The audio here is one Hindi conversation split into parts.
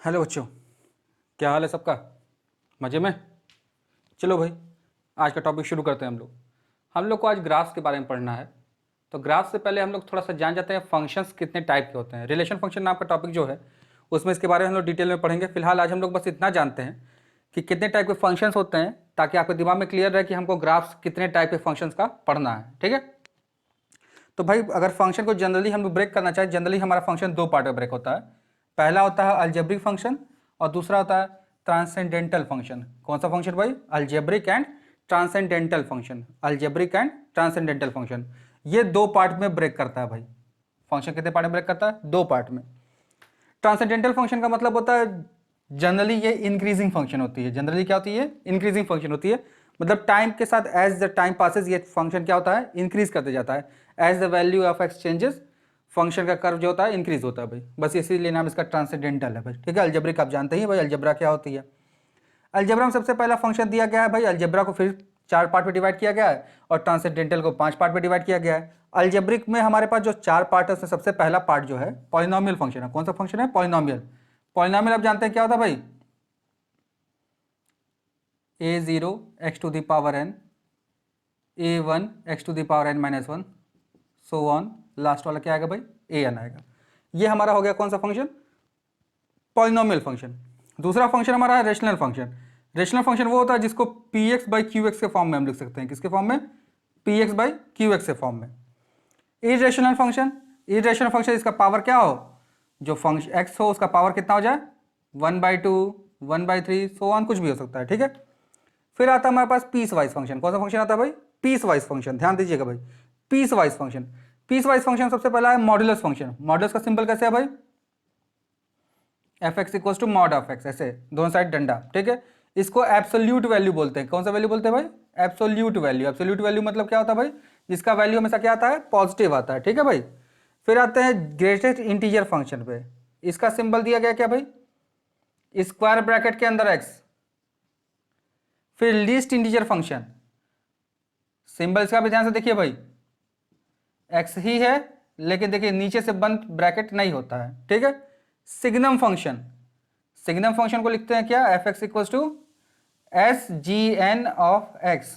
हेलो बच्चों, क्या हाल है सबका? मज़े में? चलो भाई, आज का टॉपिक शुरू करते हैं। हम लोग को आज ग्राफ्स के बारे में पढ़ना है। तो ग्राफ से पहले हम लोग थोड़ा सा जान जाते हैं फंक्शंस कितने टाइप के होते हैं। रिलेशन फंक्शन नाम का टॉपिक जो है उसमें इसके बारे में हम लोग डिटेल में पढ़ेंगे। फिलहाल आज हम लोग बस इतना जानते हैं कि कितने टाइप के फंक्शंस होते हैं, ताकि आपके दिमाग में क्लियर रहे कि हमको ग्राफ्स कितने टाइप के फंक्शंस का पढ़ना है। ठीक है? तो भाई अगर फंक्शन को जनरली हम लोग ब्रेक करना चाहें, जनरली हमारा फंक्शन दो पार्ट में ब्रेक होता है। पहला होता है अलजेब्रिक फंक्शन और दूसरा होता है ट्रांसेंडेंटल फंक्शन। कौन सा फंक्शन भाई? Algebraic and transcendental function. Algebraic and transcendental function, ये दो पार्ट में ब्रेक करता है भाई। फंक्शन कितने पार्ट में ब्रेक करता है? दो पार्ट में। ट्रांसेंडेंटल फंक्शन का मतलब होता है जनरली ये इंक्रीजिंग फंक्शन होती है। जनरली क्या होती है? इंक्रीजिंग फंक्शन होती है। मतलब टाइम के साथ एज द टाइम पासेस ये फंक्शन क्या होता है? इंक्रीज करते जाता है। As the value of X changes, function का कर्व जो होता है इंक्रीज होता है भाई। बस इसीलिए नाम इसका ट्रांसेंडेंटल है भाई। ठीक है? अलजेब्रिक आप जानते ही भाई, अलजेब्रा क्या होती है। अलजेब्रा में सबसे पहला फंक्शन दिया गया है भाई। अलजेब्रा को फिर चार पार्ट में डिवाइड किया गया है और ट्रांसेंडेंटल को पांच पार्ट में डिवाइड किया गया है। अलजेब्रिक में हमारे पास जो चार पार्ट है उसमें सबसे पहला पार्ट जो है पॉलिनोमियल फंक्शन है। कौन सा फंक्शन है? पॉलिनोमियल। पॉलिनोमियल आप जानते हैं क्या होता है भाई? a0 x to the power n, a1 x to the power n minus one, so on. Last वाला क्या आएगा भाई? an आएगा। ये हमारा हो गया कौन सा फंक्शन? Polynomial function. दूसरा फंक्शन हमारा है रेशनल फंक्शन। रेशनल फंक्शन वो होता है जिसको P x by Q x के फॉर्म में हम लिख सकते हैं। किसके फॉर्म में? P x by Q x के फॉर्म में। इरेशनल फंक्शन, इरेशनल फंक्शन इसका पावर क्या हो, जो फंक्शन एक्स हो उसका पावर कितना हो जाए? 1/2, 1/3, सो ऑन, कुछ भी हो सकता है। ठीक है? फिर आता है हमारे पास पीस वाइज फंक्शन। कौन सा फंक्शन आता है भाई? Piecewise function. ध्यान दीजिएगा भाई, piecewise function. Piecewise function सबसे पहला है मॉड्यूलस फंक्शन। मॉड्यूलस का सिंबल कैसे है भाई? F X equal to mod of X, ऐसे दोनों साइड डंडा। ठीक है? इसको एब्सोल्यूट वैल्यू बोलते हैं। कौन सा वैल्यू बोलते हैं भाई? Absolute value. एब्सोल्यूट वैल्यू मतलब क्या होता है भाई? जिसका वैल्यू हमेशा क्या आता है? पॉजिटिव आता है। ठीक है भाई? फिर आते हैं ग्रेटेस्ट इंटीजर फंक्शन पे। इसका सिंबल दिया गया क्या भाई? स्क्वायर ब्रैकेट के अंदर एक्स। फिर लीस्ट इंटीजर फंक्शन, सिंबल इसका भी ध्यान से देखिए भाई, एक्स ही है लेकिन देखिए नीचे से बंद ब्रैकेट नहीं होता है। ठीक है? सिग्नम फंक्शन, सिग्नम फंक्शन को लिखते हैं क्या? F X equal to S G N of X.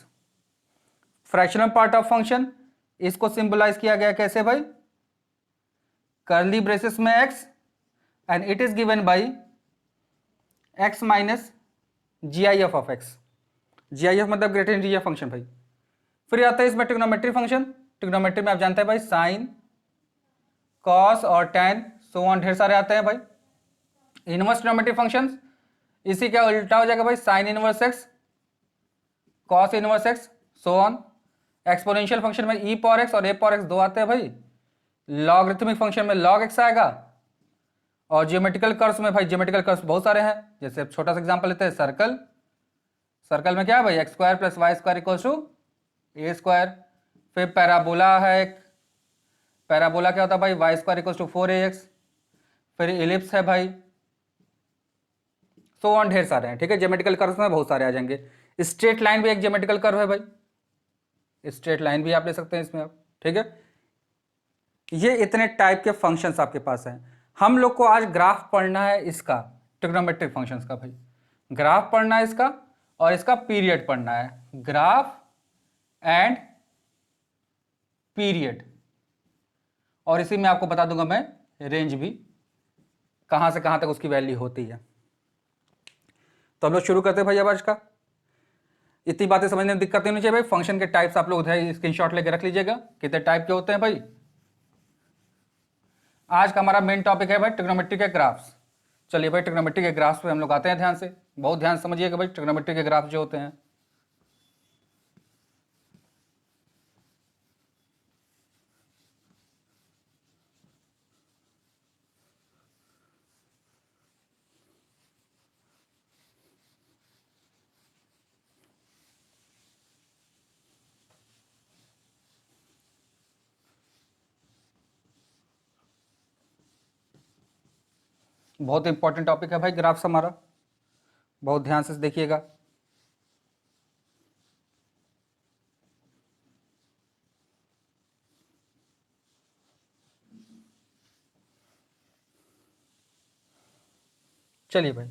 Fractional part of function, इसको सिंबलाइज किया गया कैसे भाई? कर्ली ब्रेसेस में X and it is given by X minus G I F of X. G I F मतलब ग्रेटर इंटीजर फंक्शन भाई। फिर आता है इसमें ट्रिग्नोमेट्री फंक्शन। ट्रिग्नोमेट्री में आप जानते हैं भाई साइन, कॉस और टैन, सो ऑन, ढेर सारे आते हैं भाई। इनवर्स ट्रिग्नोमेट्री फंक्शंस, इसी का उल्टा हो जाएगा भाई, sine inverse x, cos inverse x, so on. Exponential function में ई पावर एक्स और ए पावर एक्स दो आते हैं भाई। लॉगरिथमिक फंक्शन में लॉग एक्स आएगा। और ज्योमेट्रिकल कर्व्स में भाई ज्योमेट्रिकल कर्व्स बहुत सारे हैं। जैसे छोटा सा एग्जांपल लेते हैं, सर्कल। सर्कल में क्या है भाई? X square plus Y square equals to A square. फिर पैराबोला है एक, पैराबोला क्या होता है भाई? Y square equals to 4ax। फिर इलिप्स है भाई, सो ऑन, ढेर सारे हैं। ठीक है? ज्योमेट्रिकल कर्व्स में बहुत सारे आ जाएंगे। स्ट्रेट लाइन भी एक ज्योमेट्रिकल कर्व है भाई, स्ट्रेट लाइन भी आप ले सकते हैं इसमें आप। ठीक है? ये इतने टाइप के फंक्शंस आपके पास हैं। हम लोग को आज ग्राफ पढ़ना है इसका, ट्रिग्नोमेट्रिक फंक्शंस का भाई। ग्राफ पढ़ना है इसका और इसका पीरियड पढ़ना है। Graph and period. और इसी में आपको बता दूंगा मैं रेंज भी, कहां से कहां तक उसकी वैल्यू होती है। तो हम लोग शुरू करते हैं भाई अब आज का। इतनी बातें समझने में दिक्कत नहीं होनी चाहिए भाई। फंक्शन के टाइप्स आप लोग उधर स्क्रीनशॉट लेके रख लीजिएगा, कितने टाइप के होते हैं भाई। आज का हमारा मेन टॉपिक है भाई ट्रिग्नोमेट्री के ग्राफ्स। चलिए भाई, ट्रिग्नोमेट्री के ग्राफ्स पे हम लोग आते हैं। ध्यान से, बहुत ध्यान से समझिएगा भाई, ट्रिग्नोमेट्री के ग्राफ्स जो होते हैं। बहुत इंपॉर्टेंट टॉपिक है भाई ग्राफ्स हमारा, बहुत ध्यान से देखिएगा। चलिए भाई,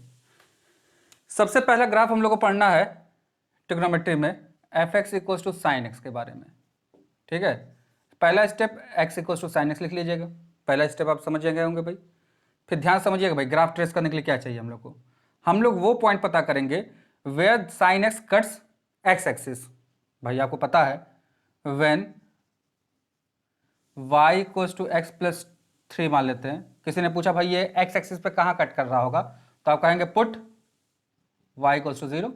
सबसे पहला ग्राफ हम लोग को पढ़ना है ट्रिग्नोमेट्री में F X equals to sine X के बारे में। ठीक है, पहला step X equals to sine X लिख लीजिएगा, पहला स्टेप आप समझ गए होंगे भाई। फिर ध्यान समझिएगा भाई, ग्राफ ट्रेस करने के लिए क्या चाहिए हम लोग को, हम लोग वो पॉइंट पता करेंगे where sine X cuts X axis. भाई आपको पता है when y equals to X plus 3 मान लेते हैं, किसी ने पूछा भाई ये एक्स एक्सिस पे कहाँ कट कर रहा होगा, तो आप कहेंगे put y equals to 0,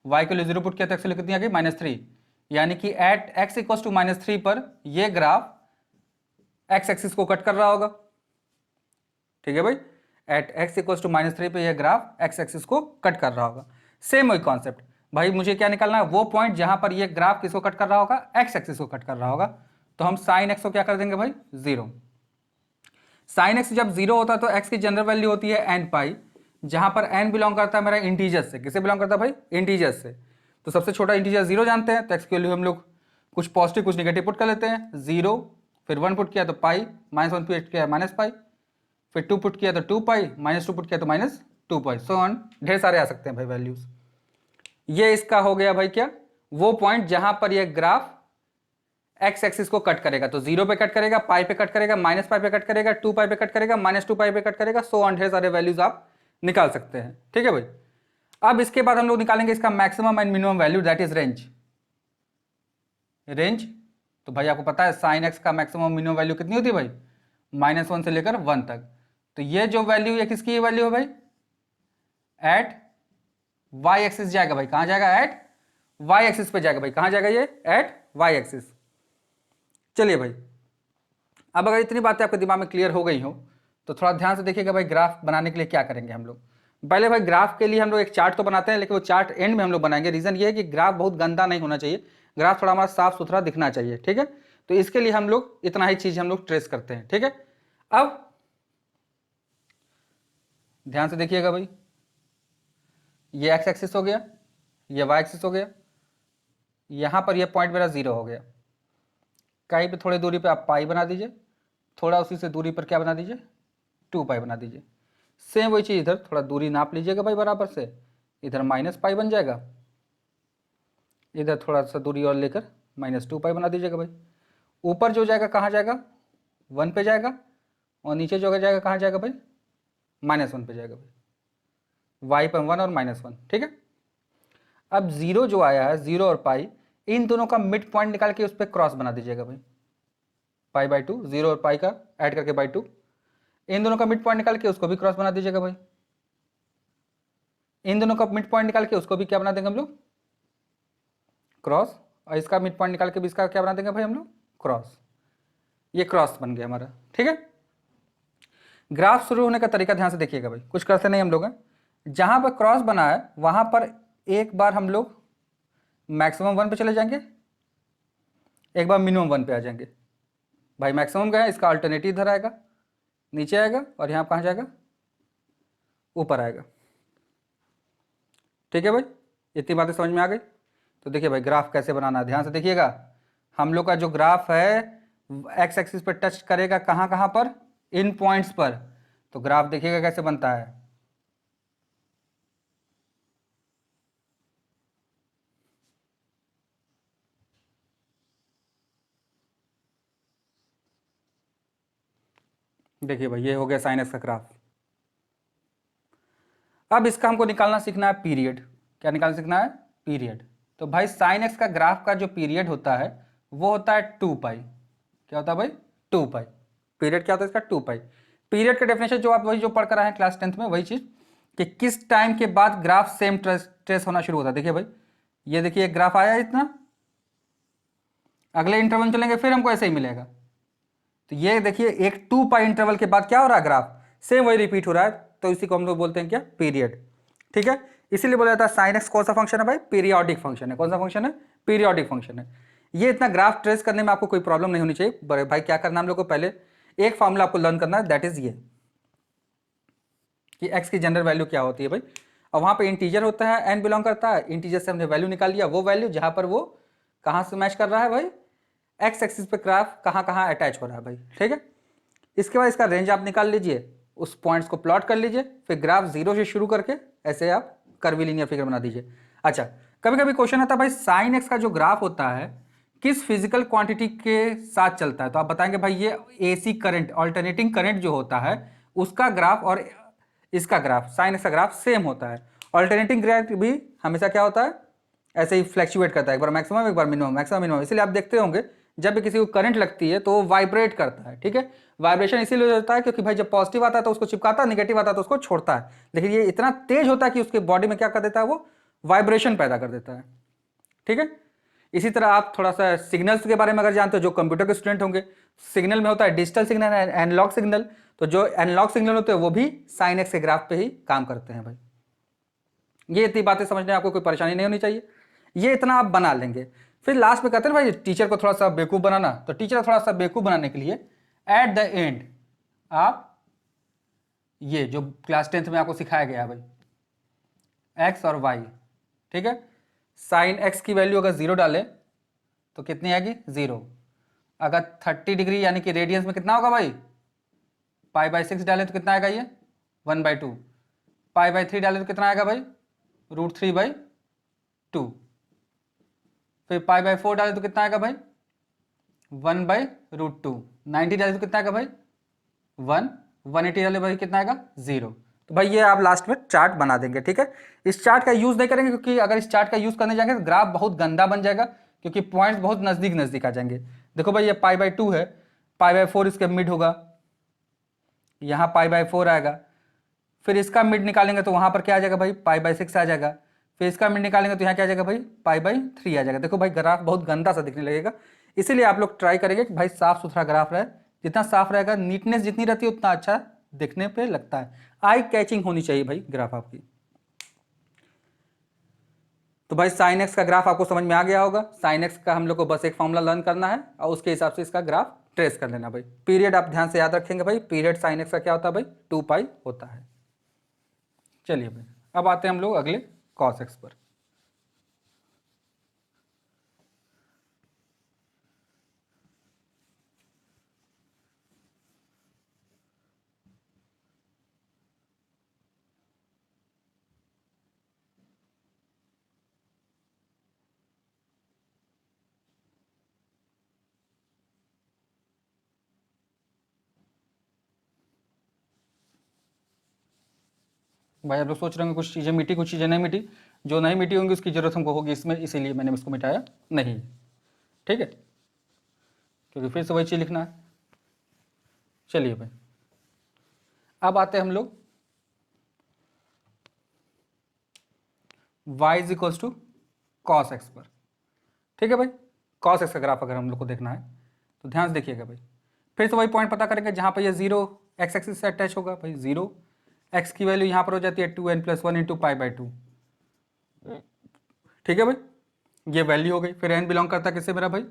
y के लिए 0 पुट किया तो एक्स कितनी आ गई -3, यानी कि एट x इक्वल्स टू -3 पर ये ग्राफ एक्स एक्सिस को कट कर रहा होगा। ठीक है भाई, एट x इक्वल्स टू -3 पे ये ग्राफ एक्स एक्सिस को कट कर रहा होगा। सेम वही कॉन्सेप्ट भाई, मुझे क्या निकालना है, वो पॉइंट जहां पर ये ग्राफ किसको कट कर रहा होगा, एक्स एक्सिस को कट कर रहा होगा। तो हम साइन एक्स को क्या कर देंगे भाई 0। साइन एक्स जब 0 होता है तो एक्स की जनरल वैल्यू होती है एन पाई, जहां पर एन बिलोंग करता है मेरा इंटीजर से। किसे बिलोंग करता है भाई, इंटीजर से। तो सबसे छोटा इंटीजर 0 जानते हैं, तो एक्स की वैल्यू हम लोग कुछ पॉजिटिव कुछ निगेटिव पुट कर लेते हैं। 0 फिर 1 पुट किया तो पाई, -1 पुट किया माइनस पाई, फिर 2 पुट किया तो 2 पाई, -2 पुट किया तो -2 पाई, सो ऑन ढेर सारे आ सकते हैं भाई वैल्यूज। ये इसका हो गया भाई क्या, वो पॉइंट जहां पर ये ग्राफ एक्स एक्सिस को कट करेगा। तो 0 पे कट करेगा, पाई पे कट करेगा, -पाई पे कट करेगा, 2 पाई पे कट करेगा, -2 पाई पे कट करेगा, सो ऑन ढेर सारे वैल्यूज आप निकाल सकते हैं। ठीक है भाई, अब इसके बाद हम लोग निकालेंगे इसका maximum and minimum value, that is range. Range तो भाई आपको पता है साइन एक्स का मैक्सिमम मिनिमम वैल्यू कितनी होती है भाई, -1 से लेकर 1 तक। तो ये जो वैल्यू है किसकी वैल्यू है भाई, एट वाई एक्सिस जाएगा भाई, कहां जाएगा, एट वाई एक्सिस पे जाएगा भाई, कहां जाएगा ये, एट वाई एक्सिस। चलिए भाई, अब अगर इतनी बातें आपके दिमाग में क्लियर हो गई हो तो थोड़ा ध्यान से देखिएगा भाई, ग्राफ बनाने के लिए क्या करेंगे हम लोग। पहले भाई ग्राफ के लिए हम लोग एक चार्ट तो बनाते हैं, लेकिन वो चार्ट एंड में हम लोग बनाएंगे। रीजन ये है कि ग्राफ बहुत गंदा नहीं होना चाहिए, ग्राफ थोड़ा हमारा साफ सुथरा दिखना चाहिए। ठीक है, तो इसके लिए हम लोग इतना ही चीज हम लोग ट्रेस करते हैं। ठीक है, अब ध्यान से देखिएगा भाई, ये एक्स एक्सिस हो गया, ये वाई एक्सिस हो गया, यहां पर ये पॉइंट मेरा 0 हो गया। कहीं पे थोड़ी दूरी पे आप पाई बना दीजिए, थोड़ा उसी से दूरी पर क्या बना दीजिए, 2 पाई बना दीजिए। सेम वही चीज़ इधर थोड़ा दूरी नाप लीजिएगा भाई बराबर से, इधर -पाई बन जाएगा, इधर थोड़ा सा दूरी और लेकर -2 पाई बना दीजिएगा भाई। ऊपर जो जाएगा कहाँ जाएगा, 1 पे जाएगा, और नीचे जो जाएगा कहाँ जाएगा भाई, -1 पे जाएगा भाई। वाई पर 1 और -1। ठीक है, अब 0 जो आया है, 0 और पाई, इन दोनों का मिड पॉइंट निकाल के उस पर क्रॉस बना दीजिएगा भाई, पाई/2, 0 और पाई का ऐड करके /2, इन दोनों का मिड पॉइंट निकाल के उसको भी क्रॉस बना दीजिएगा भाई। इन दोनों का मिड पॉइंट निकाल के उसको भी क्या बना देंगे हम लोग, क्रॉस, और इसका मिड पॉइंट निकाल के भी इसका क्या बना देंगे भाई हम लोग, क्रॉस। ये क्रॉस बन गया हमारा। ठीक है, ग्राफ शुरू होने का तरीका ध्यान से देखिएगा भाई, कुछ करते नहीं हम लोग हैं, जहां पर क्रॉस बना है वहां पर एक बार हम लोग मैक्सिमम 1 पे चले जाएंगे, एक बार मिनिमम 1 पे आ जाएंगे भाई। मैक्सिमम गया, इसका अल्टरनेटिव इधर आएगा, नीचे आएगा, और यहाँ कहाँ जाएगा, ऊपर आएगा। ठीक है भाई, इतनी बातें समझ में आ गई। तो देखिए भाई ग्राफ कैसे बनाना है, ध्यान से देखिएगा। हम लोग का जो ग्राफ है एक्स एक्सिस पर टच करेगा कहाँ कहाँ पर, इन पॉइंट्स पर। तो ग्राफ देखिएगा कैसे बनता है, देखिए भाई ये हो गया साइन एक्स का ग्राफ। अब इसका हमको निकालना सीखना है पीरियड। क्या निकालना सीखना है, पीरियड। तो भाई साइन एक्स का ग्राफ का जो पीरियड होता है वो होता है 2 पाई। क्या होता है भाई, 2 पाई। पीरियड क्या होता है इसका, 2 पाई। पीरियड का डेफिनेशन जो आप वही जो पढ़ कर आए हैं क्लास 10th में, वही चीज़ कि किस टाइम के बाद ग्राफ सेम ट्रेस होना शुरू होता है। देखिए भाई, ये देखिए एक ग्राफ आया इतना, अगले इंटरवल चलेंगे फिर हमको ऐसे ही मिलेगा। तो ये देखिए एक 2 पाई इंटरवल के बाद क्या हो रहा है, ग्राफ सेम वही रिपीट हो रहा है। तो इसी को हम लोग बोलते हैं क्या, पीरियड। ठीक है, इसीलिए बोला जाता है साइन एक्स कौन सा फंक्शन है भाई, पीरियोडिक फंक्शन है। कौन सा फंक्शन है, पीरियोडिक फंक्शन है। ये इतना ग्राफ ट्रेस करने में आपको कोई प्रॉब्लम नहीं होनी चाहिए। बड़े भाई क्या करना है हम लोग को, पहले एक फॉर्मूला आपको लर्न करना है, दैट इज ये कि एक्स की जनरल वैल्यू क्या होती है भाई। और वहां पे इंटीजर होता है, एन बिलोंग करता है, इंटीजर से हमने वैल्यू निकाल लिया, वो वैल्यू जहां पर वो कहां से मैच कर रहा है भाई, एक्स एक्सिस पे ग्राफ कहां कहां अटैच हो रहा है भाई। ठीक है, इसके बाद इसका रेंज आप निकाल लीजिए, उस पॉइंट्स को प्लॉट कर लीजिए, फिर ग्राफ 0 से शुरू करके ऐसे आप कर्वीलिनियर फिगर बना दीजिए। अच्छा, कभी कभी क्वेश्चन आता है भाई साइन एक्स का जो ग्राफ होता है किस फिजिकल क्वांटिटी के साथ चलता है, तो आप बताएंगे भाई ये एसी करंट, ऑल्टरनेटिंग करंट जो होता है उसका ग्राफ और इसका ग्राफ, साइन एक्स का ग्राफ सेम होता है। ऑल्टरनेटिंग करंट भी हमेशा क्या होता है, ऐसे ही फ्लैक्चुएट करता है, एक बार मैक्सिमम एक बार मिनिमम, मैक्सिमम मिनिमम। इसलिए आप देखते होंगे जब भी किसी को करंट लगती है तो वो वाइब्रेट करता है, ठीक है। वाइब्रेशन इसीलिए होता है क्योंकि भाई जब पॉजिटिव आता है तो उसको चिपकाता है, निगेटिव आता है तो उसको छोड़ता है, लेकिन ये इतना तेज होता है कि उसके बॉडी में क्या कर देता है, वो वाइब्रेशन पैदा कर देता है, ठीक है। इसी तरह आप थोड़ा सा सिग्नल्स के बारे में अगर जानते हो, जो कंप्यूटर के स्टूडेंट होंगे, सिग्नल में होता है डिजिटल सिग्नल, एनालॉग सिग्नल, तो जो एनालॉग सिग्नल होते हैं वो भी साइन एक्स के ग्राफ पे ही काम करते हैं भाई। ये इतनी बातें समझने में आपको कोई परेशानी नहीं होनी चाहिए, ये इतना आप बना लेंगे। फिर लास्ट में कहते हैं भाई टीचर को थोड़ा सा बेवकूफ़ बनाना, तो टीचर थोड़ा सा बेवकूफ़ बनाने के लिए एट द एंड आप ये जो क्लास 10th में आपको सिखाया गया है भाई एक्स और वाई, ठीक है, साइन एक्स की वैल्यू अगर 0 डालें तो कितनी आएगी 0। अगर 30 डिग्री यानी कि रेडियंस में कितना होगा भाई, पाई/6 डालें तो कितना आएगा ये 1/2, पाई/3 डालें तो कितना आएगा भाई √3/2, फिर पाई/4 डालें तो कितना आएगा भाई 1/√2, 90 डालें तो कितना आएगा भाई 1, 180 डालें भाई कितना आएगा 0। तो भाई ये आप लास्ट में चार्ट बना देंगे, ठीक है। इस चार्ट का यूज नहीं करेंगे क्योंकि अगर इस चार्ट का यूज करने जाएंगे तो ग्राफ बहुत गंदा बन जाएगा, क्योंकि पॉइंट्स बहुत नजदीक नजदीक आ जाएंगे। देखो भाई ये पाई/2 है, पाई/4 इसके मिड होगा, यहाँ पाई/4 आएगा, फिर इसका मिड निकालेंगे तो वहां पर क्या आ जाएगा भाई पाई/6 आ जाएगा, फिर इसका मिड निकालेंगे तो यहाँ क्या आ जाएगा भाई पाई/3 आ जाएगा। देखो भाई ग्राफ बहुत गंदा सा दिखने लगेगा, इसीलिए आप लोग ट्राई करेंगे कि भाई साफ सुथरा ग्राफ रहे, जितना साफ रहेगा नीटनेस जितनी रहती है उतना अच्छा दिखने पे लगता है, आई कैचिंग होनी चाहिए भाई ग्राफ आपकी। तो भाई साइन एक्स का ग्राफ आपको समझ में आ गया होगा। साइन एक्स का हम लोग को बस एक फॉर्मूला लर्न करना है और उसके हिसाब से इसका ग्राफ ट्रेस कर लेना भाई। पीरियड आप ध्यान से याद रखेंगे भाई, पीरियड साइन एक्स का क्या होता है भाई 2 पाई होता है। चलिए भाई अब आते हैं हम लोग अगले कॉस एक्स पर। भाई आप लोग सोच रहे होंगे कुछ चीज़ें मिटी कुछ चीज़ें नहीं मिटी, जो नहीं मिटी होंगी उसकी ज़रूरत हमको होगी इसमें, इसीलिए मैंने इसको मिटाया नहीं, ठीक है, क्योंकि फिर से वही चीज़ लिखना है। चलिए भाई अब आते हैं हम लोग y is equals to cos X पर, ठीक है भाई। कॉस एक्स का ग्राफ अगर हम लोग को देखना है तो ध्यान से देखिएगा भाई, फिर से वही पॉइंट पता करेंगे जहाँ पर ये 0 एक्स एक्सिस से अटैच होगा भाई, 0 एक्स की वैल्यू यहाँ पर हो जाती है 2n+1 इंटू पाई/2, ठीक है भाई, ये वैल्यू हो गई। फिर n बिलोंग करता है किससे मेरा भाई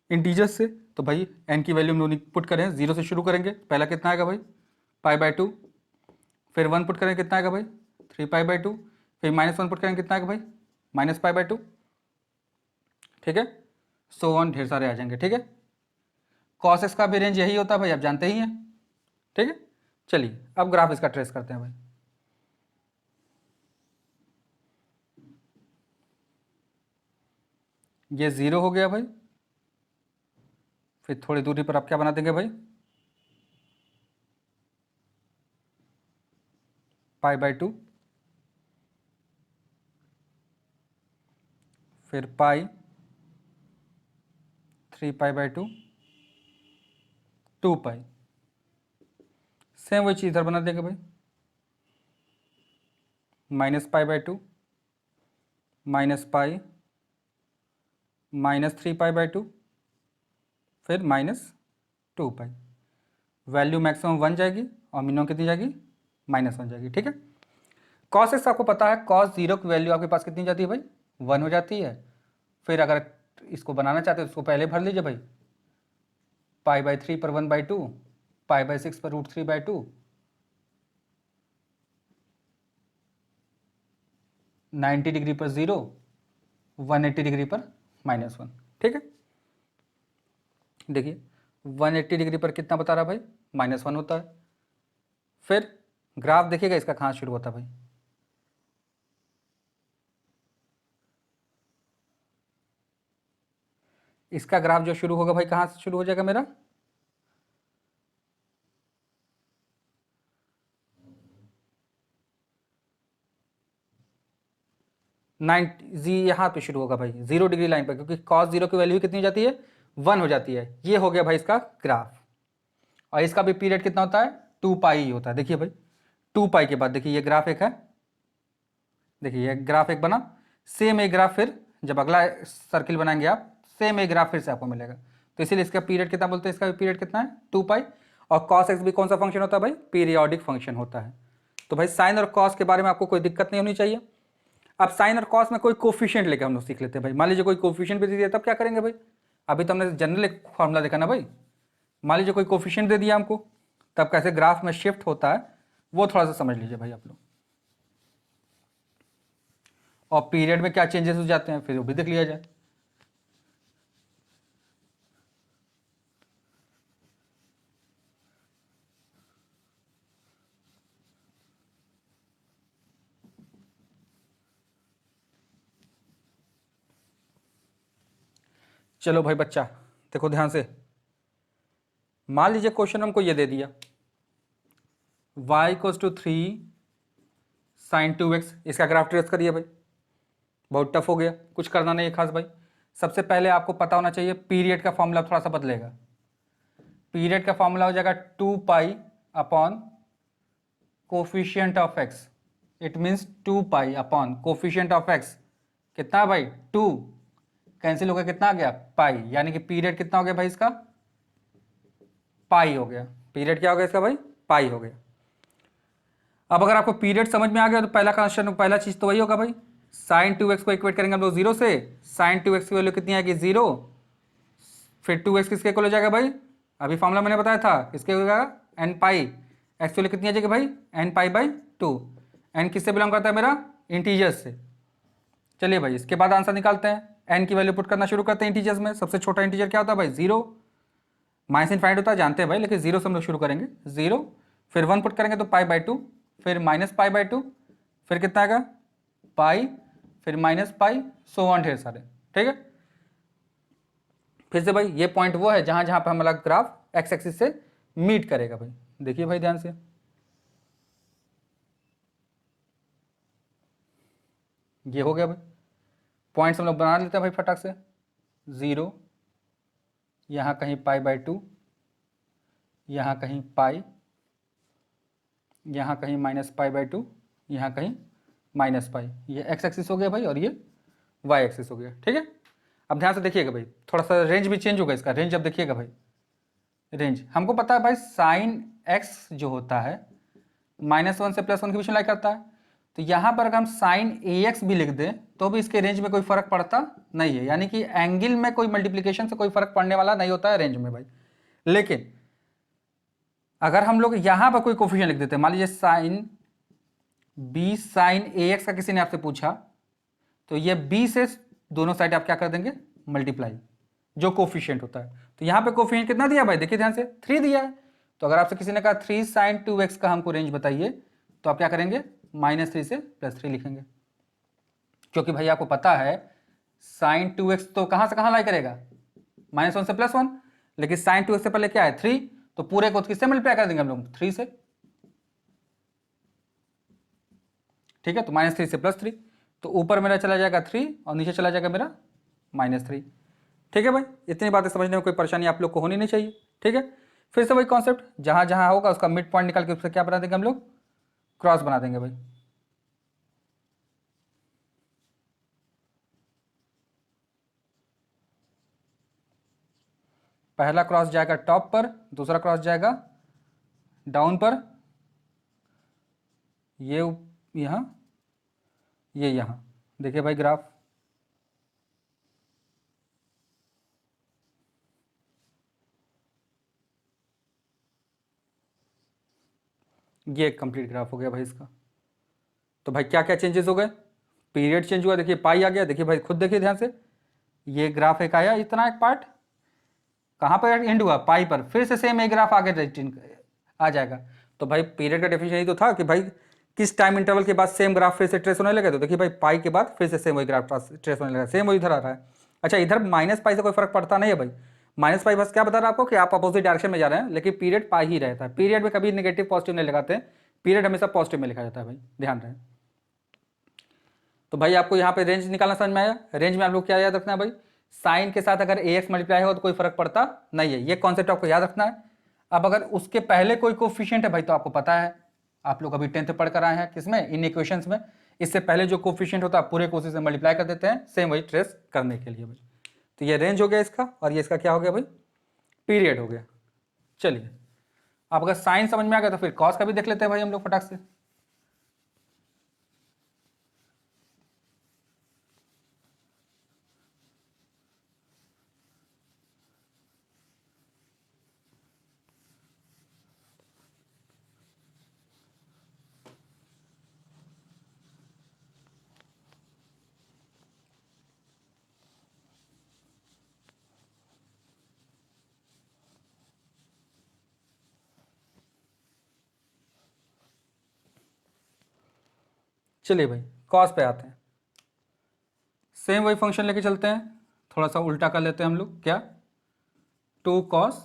इंटीजर्स से, तो भाई n की वैल्यू हम लोग पुट करें 0 से शुरू करेंगे, पहला कितना आएगा भाई पाई/2, फिर 1 पुट करेंगे कितना आएगा भाई 3 पाई/2, फिर -1 पुट करेंगे कितना आएगा भाई -पाई/2, ठीक है, सो ऑन ढेर सारे आ जाएंगे, ठीक है। कॉस एक्स का भी रेंज यही होता है भाई, आप जानते ही हैं, ठीक है। चलिए अब ग्राफ इसका ट्रेस करते हैं भाई। ये 0 हो गया भाई, फिर थोड़ी दूरी पर आप क्या बना देंगे भाई पाई/2, फिर पाई 3 पाई/2, 2 पाई, सेम वही चीज़ इधर बना देंगे भाई -पाई/2, -पाई, -3 पाई/2, फिर -2 पाई, वैल्यू मैक्सिमम 1 जाएगी और मिनिमम कितनी जाएगी -1 जाएगी, ठीक है। कॉस एक्स आपको पता है कॉस 0 की वैल्यू आपके पास कितनी जाती है भाई 1 हो जाती है। फिर अगर इसको बनाना चाहते हो तो इसको पहले भर लीजिए भाई, पाई/3 पर 1/2, पाई/6 पर √3/2, 90 डिग्री पर 0, 180 डिग्री पर -1, ठीक है। देखिए 180 डिग्री पर कितना बता रहा है भाई -1 होता है, फिर ग्राफ देखिएगा इसका कहाँ शुरू होता है भाई, इसका ग्राफ जो शुरू होगा भाई कहाँ से शुरू हो जाएगा मेरा, 90 यहाँ पे शुरू होगा भाई 0 डिग्री लाइन पर, क्योंकि cos 0 की वैल्यू कितनी हो जाती है, 1 हो जाती है। ये हो गया भाई इसका ग्राफ, और इसका भी पीरियड कितना होता है, 2 पाई होता है। देखिए भाई 2 पाई के बाद देखिए ये ग्राफ एक है, देखिए ये ग्राफ एक बना, सेम एक ग्राफ फिर जब अगला सर्किल बनाएंगे आप, सेम एक ग्राफ फिर से आपको मिलेगा। तो इसीलिए इसका पीरियड कितना बोलते हैं, इसका भी पीरियड कितना है 2 पाई। और cos x भी कौन सा फंक्शन होता है भाई, पीरियोडिक फंक्शन होता है। तो भाई साइन और cos के बारे में आपको कोई दिक्कत नहीं होनी चाहिए। अब साइन और कॉस में कोई कोफिशिएंट लेके हम लोग सीख लेते हैं भाई। मान लीजिए कोई कोफिशिएंट भी दे दिया तब क्या करेंगे भाई, अभी तो हमने जनरल एक फॉर्मूला देखा ना भाई, मान लीजिए कोई कोफिशिएंट दे दिया हमको, तब कैसे ग्राफ में शिफ्ट होता है वो थोड़ा सा समझ लीजिए भाई आप लोग, और पीरियड में क्या चेंजेस हो जाते हैं फिर वो भी देख लिया जाए। चलो भाई बच्चा देखो ध्यान से, मान लीजिए क्वेश्चन हमको ये दे दिया y = 3 sin 2x, इसका ग्राफ ट्रेस करिए भाई। बहुत टफ हो गया, कुछ करना नहीं है खास भाई। सबसे पहले आपको पता होना चाहिए पीरियड का फॉर्मूला थोड़ा सा बदलेगा। पीरियड का फॉर्मूला हो जाएगा 2 pi upon coefficient of x, it means 2 pi upon coefficient of x कितना भाई 2, कैंसिल हो गया कितना आ गया पाई, यानी कि पीरियड कितना हो गया भाई इसका पाई हो गया। पीरियड क्या हो गया इसका भाई, पाई हो गया। अब अगर आपको पीरियड समझ में आ गया तो पहला क्वेश्चन, पहला चीज तो वही होगा भाई, साइन 2x को इक्वेट करेंगे हम लोग 0 से, साइन 2x की वैल्यू कितनी आएगी 0, फिर 2x किसके इक्वल हो जाएगा भाई, अभी फॉर्मूला मैंने बताया था किसके हो जाएगा एन पाई, एक्स वैल्यू कितनी आ जाएगी भाई एन पाई बाई 2। एन किससे बिलोंग करता है मेरा, इंटीजर्स से। चलिए भाई इसके बाद आंसर निकालते हैं, एन की वैल्यू पुट करना शुरू करते हैं इंटीजर्स में। सबसे छोटा इंटीजर क्या होता है भाई 0, माइनस इनफाइनाइट होता है जानते हैं भाई, लेकिन 0 से हम लोग शुरू करेंगे 0, फिर 1 पुट करेंगे तो पाई बाई 2, फिर माइनस पाई बाई 2, फिर कितना आएगा पाई, फिर माइनस पाई, सो ऑन ढेर सारे। ठीक है, फिर से भाई ये पॉइंट वो है जहां जहां पे हमारा ग्राफ एक्स एक्सिस से मीट करेगा भाई। देखिए भाई ध्यान से, ये हो गया भाई, पॉइंट्स हम लोग बना लेते हैं भाई फटाक से। 0 यहाँ कहीं पाई बाई 2, यहाँ कहीं पाई, यहाँ कहीं माइनस पाई बाई 2, यहाँ कहीं माइनस पाई। ये एक्स एक्सिस हो गया भाई और ये वाई एक्सिस हो गया। ठीक है, अब ध्यान से देखिएगा भाई, थोड़ा सा रेंज भी चेंज होगा इसका। रेंज अब देखिएगा भाई, रेंज हमको पता है भाई साइन एक्स जो होता है -1 से +1 के बीच में लाई करता है, तो यहाँ पर अगर हम साइन ए एक्स भी लिख दें तो भी इसके रेंज में कोई फर्क पड़ता नहीं है, यानी कि एंगल में कोई मल्टीप्लीकेशन से कोई फर्क पड़ने वाला नहीं होता है रेंज में भाई। लेकिन अगर हम लोग यहाँ पर कोई कोफिशिएंट लिख देते हैं, मान लीजिए sine B sign a x का किसी ने आपसे पूछा, तो ये बी से दोनों साइड आप क्या कर देंगे मल्टीप्लाई, जो कोफिशिएंट होता है। तो यहाँ पे कोफिशिएंट कितना दिया भाई, देखिए ध्यान से 3 दिया है। तो अगर आपसे किसी ने कहा 3 sin 2x का हमको रेंज बताइए, तो आप क्या करेंगे -3 से +3 लिखेंगे, क्योंकि भाई आपको पता है sin 2x तो कहाँ से कहाँ लाई करेगा -1 से +1, लेकिन sin 2x से पहले क्या है 3, तो पूरे को किससे मल्टीप्लाई कर देंगे हम लोग 3 से। ठीक है, तो -3 से +3, तो ऊपर मेरा चला जाएगा 3 और नीचे चला जाएगा मेरा -3। ठीक है भाई, इतनी बातें समझने में कोई परेशानी आप लोग को होनी नहीं चाहिए। ठीक है, फिर से वही कॉन्सेप्ट, जहां जहां होगा उसका मिड पॉइंट निकाल के उससे क्या बना देंगे हम लोग, क्रॉस बना देंगे भाई। पहला क्रॉस जाएगा टॉप पर, दूसरा क्रॉस जाएगा डाउन पर, ये यहां, ये यहां। देखिए भाई ग्राफ, ये एक कंप्लीट ग्राफ हो गया भाई इसका। तो भाई क्या क्या चेंजेस हो गए, पीरियड चेंज हुआ, देखिए पाई आ गया, देखिए भाई खुद देखिए ध्यान से, ये ग्राफ एक आया इतना एक पार्ट, कहाँ पर एंड हुआ पाई पर, फिर से सेम एक ग्राफ आगे आ जाएगा। तो भाई पीरियड का डेफिनेशन यही तो था कि भाई किस टाइम इंटरवल के बाद सेम ग्राफ फिर से ट्रेस होने लगे। तो देखिए भाई पाई के बाद फिर से सेम वही ग्राफ ट्रेस होने लगा, सेम वही इधर आ रहा है। अच्छा इधर माइनस पाई से कोई फर्क पड़ता नहीं है भाई, माइनस पाई बस क्या बता रहा है आपको कि आप अपोजिट डायरेक्शन में जा रहे हैं, लेकिन पीरियड पाई ही रहता है। पीरियड में कभी नेगेटिव पॉजिटिव नहीं लगाते हैं, पीरियड हमेशा पॉजिटिव में लिखा जाता है भाई, ध्यान रहे। तो भाई आपको यहाँ पे रेंज निकालना समझ में आया। रेंज में आप लोग क्या याद रखना है भाई, साइन के साथ अगर ए एक्स मल्टीप्लाई हो तो कोई फर्क पड़ता नहीं है, ये कॉन्सेप्ट आपको याद रखना है। अब अगर उसके पहले कोई कोफिशिएंट है भाई तो आपको पता है, आप लोग अभी 10th पढ़ कर आए हैं किसमें, इन इक्वेशंस में। इससे पहले जो कोफिशिएंट होता है पूरे कोशिश से मल्टीप्लाई कर देते हैं सेम वही ट्रेस करने के लिए भाई। तो ये रेंज हो गया इसका, और ये इसका क्या हो गया भाई, पीरियड हो गया। चलिए अब अगर साइन समझ में आ गया तो फिर कॉस का भी देख लेते हैं भाई हम लोग फटाक से। चलिए भाई कॉस पे आते हैं, सेम वही फंक्शन लेके चलते हैं, थोड़ा सा उल्टा कर लेते हैं हम लोग, क्या 2cos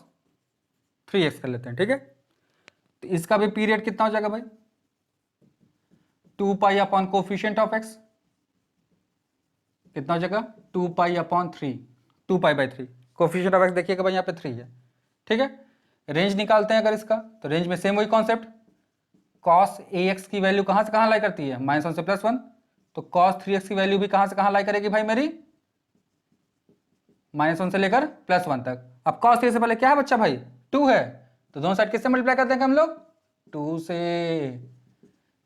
3x कर लेते हैं, ठीक है। तो इसका भी पीरियड कितना हो जाएगा भाई, 2 pi upon coefficient of x, कितना हो जाएगा 2 पाई/3, 2 पाई/3। कोफिशिएंट ऑफ एक्स देखिएगा भाई यहाँ पे 3 है, ठीक है। रेंज निकालते हैं अगर इसका, तो रेंज में सेम वही कॉन्सेप्ट, cos ax की वैल्यू कहाँ से कहाँ लाई करती है, -1 से +1, तो cos 3x की वैल्यू भी कहाँ से कहाँ लाई करेगी भाई मेरी, -1 से लेकर +1 तक। अब cos 3 से पहले क्या है बच्चा भाई, 2 है, तो दोनों साइड किससे मल्टीप्लाई कर देंगे हम लोग, 2 से।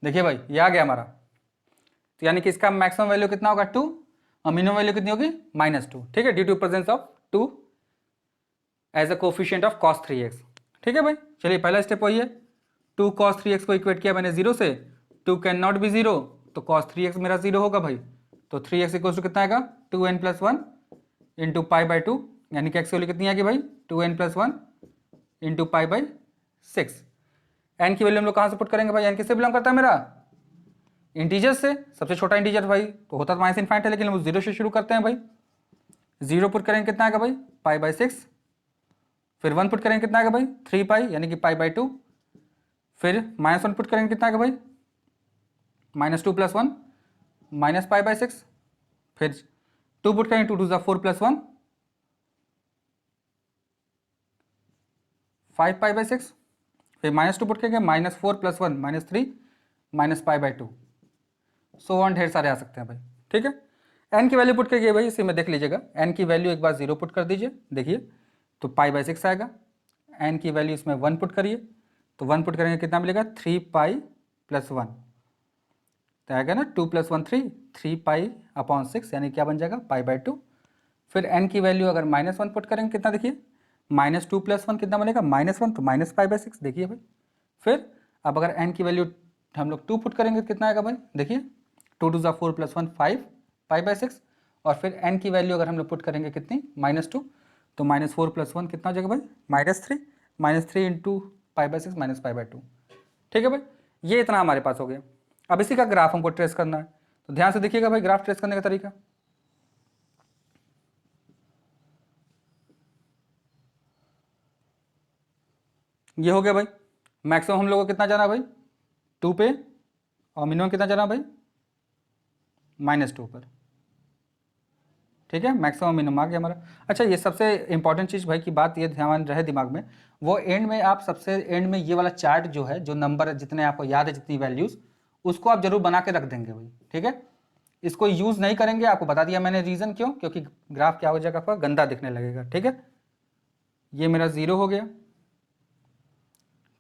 देखिए भाई ये आ गया हमारा, तो यानी कि इसका मैक्सिमम वैल्यू कितना होगा 2, और मिनिमम वैल्यू कितनी होगी -2, ठीक है, due to presence of 2 as a coefficient of cos 3x, ठीक है भाई। चलिए पहला स्टेप वही है, 2cos 3x को इक्वेट किया मैंने 0 से, 2 कैन नॉट बी 0, तो cos 3x मेरा 0 होगा भाई, तो 3x इक्वल टू कितना आएगा 2n+1 इंटू पाई/2, यानी कि एक्स की वैल्यू कितनी आएगी भाई 2n+1 इंटू पाई/6। एन की वैल्यू हम लोग कहाँ से पुट करेंगे भाई, एन किससे बिलोंग करता है मेरा, इंटीजर से, सबसे छोटा इंटीजर भाई तो होता तो -∞ है, लेकिन हम 0 से शुरू करते हैं भाई। 0 पुट करेंगे कितना आएगा भाई पाई/6, फिर 1 पुट करेंगे कितना आएगा भाई 3 पाई यानी कि पाई/2, फिर -1 पुट करेंगे कितना आएगा भाई -2 + 1 -पाई/6, फिर 2 पुट करेंगे 2 2 4 + 1 5 पाई/6, फिर -2 पुट करेंगे -4 + 1 -3 पाई/2, सो ऑन ढेर सारे आ सकते हैं भाई, ठीक है। एन की वैल्यू पुट करिए भाई, इसी में देख लीजिएगा, एन की वैल्यू एक बार 0 पुट कर दीजिए, देखिए तो पाई/6 आएगा। एन की वैल्यू इसमें 1 पुट करिए, तो 1 पुट करेंगे कितना मिलेगा 3 पाई + 1, तो आएगा ना 2 + 1 3, 3 पाई/6 यानी क्या बन जाएगा पाई/2। फिर एन की वैल्यू अगर -1 पुट करेंगे कितना, देखिए -2 + 1 कितना बनेगा -1, तो -पाई/6 देखिए भाई। फिर अब अगर एन की वैल्यू हम लोग 2 पुट करेंगे कितना आएगा भाई, देखिए 2 2 4 + 1 5 पाई/6, और फिर एन की वैल्यू अगर हम लोग पुट करेंगे कितनी -2, तो -4 + 1 कितना हो जाएगा भाई -3 इंटू पाई/6 -पाई/2, ठीक है भाई। ये इतना हमारे पास हो गया। अब इसी का ग्राफ हमको ट्रेस करना है, तो ध्यान से देखिएगा भाई ग्राफ ट्रेस करने का तरीका। ये हो गया भाई, मैक्सिमम हम लोग को कितना जाना भाई 2 पे, और मिनिमम कितना जाना भाई -2 पर, ठीक है, मैक्सिमम मिनिमम आ गया हमारा। अच्छा ये सबसे इंपॉर्टेंट चीज़ भाई की बात ये ध्यान रहे दिमाग में, वो एंड में आप सबसे एंड में ये वाला चार्ट जो है, जो नंबर जितने आपको याद है जितनी वैल्यूज़, उसको आप जरूर बना के रख देंगे भाई, ठीक है। इसको यूज़ नहीं करेंगे, आपको बता दिया मैंने रीज़न क्यों, क्योंकि ग्राफ क्या हो जाएगा आपका गंदा दिखने लगेगा, ठीक है। ये मेरा 0 हो गया,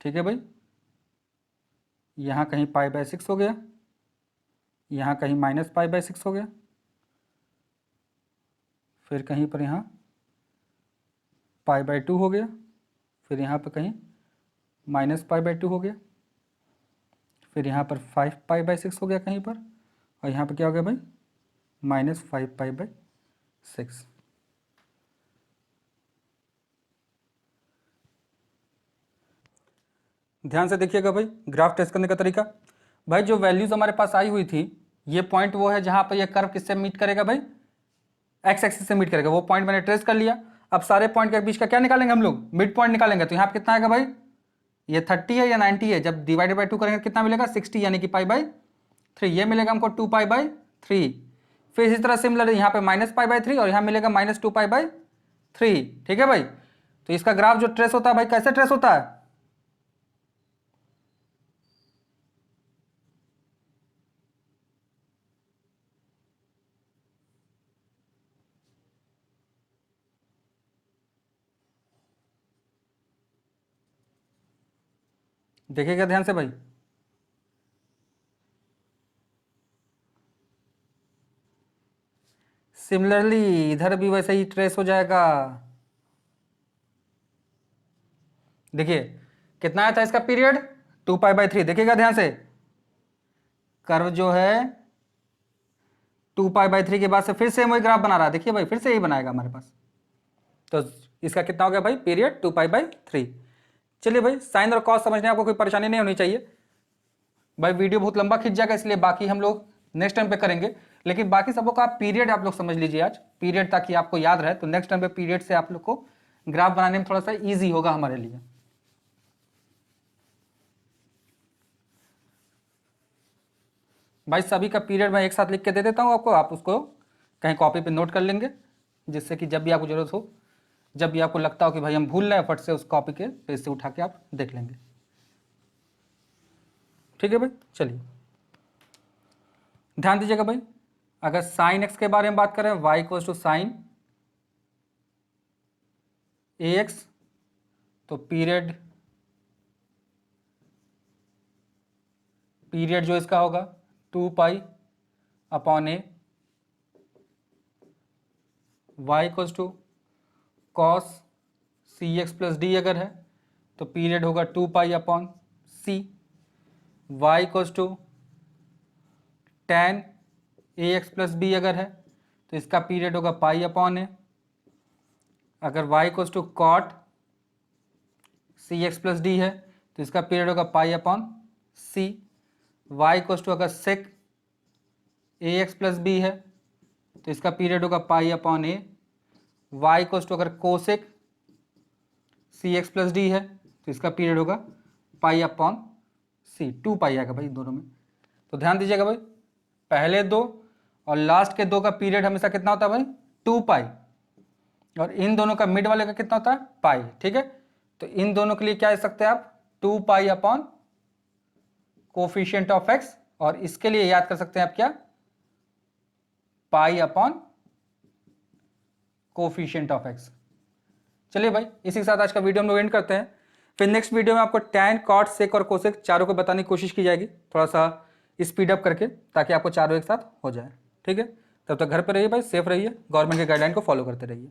ठीक है भाई, यहाँ कहीं पाई/6 हो गया, यहाँ कहीं -पाई/6 हो गया, फिर कहीं पर यहाँ पाई/2 हो गया, फिर यहाँ पर कहीं -पाई/2 हो गया, फिर यहाँ पर 5 पाई/6 हो गया कहीं पर, और यहाँ पर क्या हो गया भाई -5 पाई/6। ध्यान से देखिएगा भाई ग्राफ टेस्ट करने का तरीका। भाई जो वैल्यूज हमारे पास आई हुई थी, ये पॉइंट वो है जहां पर ये कर्व किससे मीट करेगा भाई, एक्स एक्सिस से मीट करेगा। वो पॉइंट मैंने ट्रेस कर लिया। अब सारे पॉइंट के बीच का क्या निकालेंगे हम लोग, मिड पॉइंट निकालेंगे। तो यहाँ पे कितना आएगा भाई, ये 30 है या 90 है, जब डिवाइडेड बाई 2 करेंगे कितना मिलेगा 60, यानी कि पाई/3। ये मिलेगा हमको 2 पाई/3। फिर इसी तरह सिमिलर यहाँ पे -पाई/3 और यहाँ मिलेगा -2 पाई/3। ठीक है भाई। तो इसका ग्राफ जो ट्रेस होता है भाई, कैसे ट्रेस होता है, देखिएगा ध्यान से भाई। सिमिलरली इधर भी वैसे ही ट्रेस हो जाएगा। देखिए कितना आया था इसका पीरियड, 2 पाई/3। देखिएगा ध्यान से, कर्व जो है 2 पाई/3 के बाद से फिर से वही ग्राफ बना रहा है। देखिए भाई फिर से यही बनाएगा हमारे पास। तो इसका कितना हो गया भाई पीरियड, 2 पाई/3। चलिए भाई, साइन और कॉस समझने आपको कोई परेशानी नहीं होनी चाहिए। भाई वीडियो बहुत लंबा खिंच जाएगा, इसलिए बाकी हम लोग नेक्स्ट टाइम पे करेंगे। लेकिन बाकी सबों का पीरियड आप लोग समझ लीजिए आज, पीरियड, ताकि आपको याद रहे। तो नेक्स्ट टाइम पे पीरियड से आप लोग को ग्राफ बनाने में थोड़ा सा ईजी होगा हमारे लिए। भाई सभी का पीरियड मैं एक साथ लिख के दे देता हूँ आपको, आप उसको कहीं कॉपी पे नोट कर लेंगे, जिससे कि जब भी आपको जरूरत हो, जब भी आपको लगता हो कि भाई हम भूल रहे हैं, फट से उस कॉपी के पेज से उठा के आप देख लेंगे। ठीक है भाई, चलिए ध्यान दीजिएगा भाई। अगर साइन एक्स के बारे में बात करें, y equals to sine a x, तो पीरियड जो इसका होगा 2 पाई/a। Y equals to cos c x plus d अगर है तो पीरियड होगा 2 पाई/c। Y equals to tan a x plus b अगर है तो इसका पीरियड होगा पाई/a। अगर y equals to cot c x plus d है तो इसका पीरियड होगा पाई/c। y इक्वल्स टू अगर सेक ए एक्स प्लस बी है तो इसका पीरियड होगा पाई/a। y इक्वल्स टू अगर कोसेक सी एक्स प्लस डी है तो इसका पीरियड होगा पाई/c। 2 पाई आएगा भाई दोनों में। तो ध्यान दीजिएगा भाई, पहले दो और लास्ट के दो का पीरियड हमेशा कितना होता है भाई, 2 पाई, और इन दोनों का मिड वाले का कितना होता है, पाई। ठीक है, तो इन दोनों के लिए क्या लिख सकते हैं आप, 2 पाई/ कोफिशिएंट ऑफ एक्स, और इसके लिए याद कर सकते हैं आप क्या, पाई/ कोफिशिएंट ऑफ एक्स। चलिए भाई, इसी के साथ आज का वीडियो हम लोग एंड करते हैं। फिर नेक्स्ट वीडियो में आपको टैन, कॉट, सेक और कोसेक चारों को बताने की कोशिश की जाएगी, थोड़ा सा स्पीड अप करके, ताकि आपको चारों एक साथ हो जाए। ठीक है, तब तक घर पे रहिए भाई, सेफ रहिए, गवर्नमेंट के गाइडलाइन को फॉलो करते रहिए।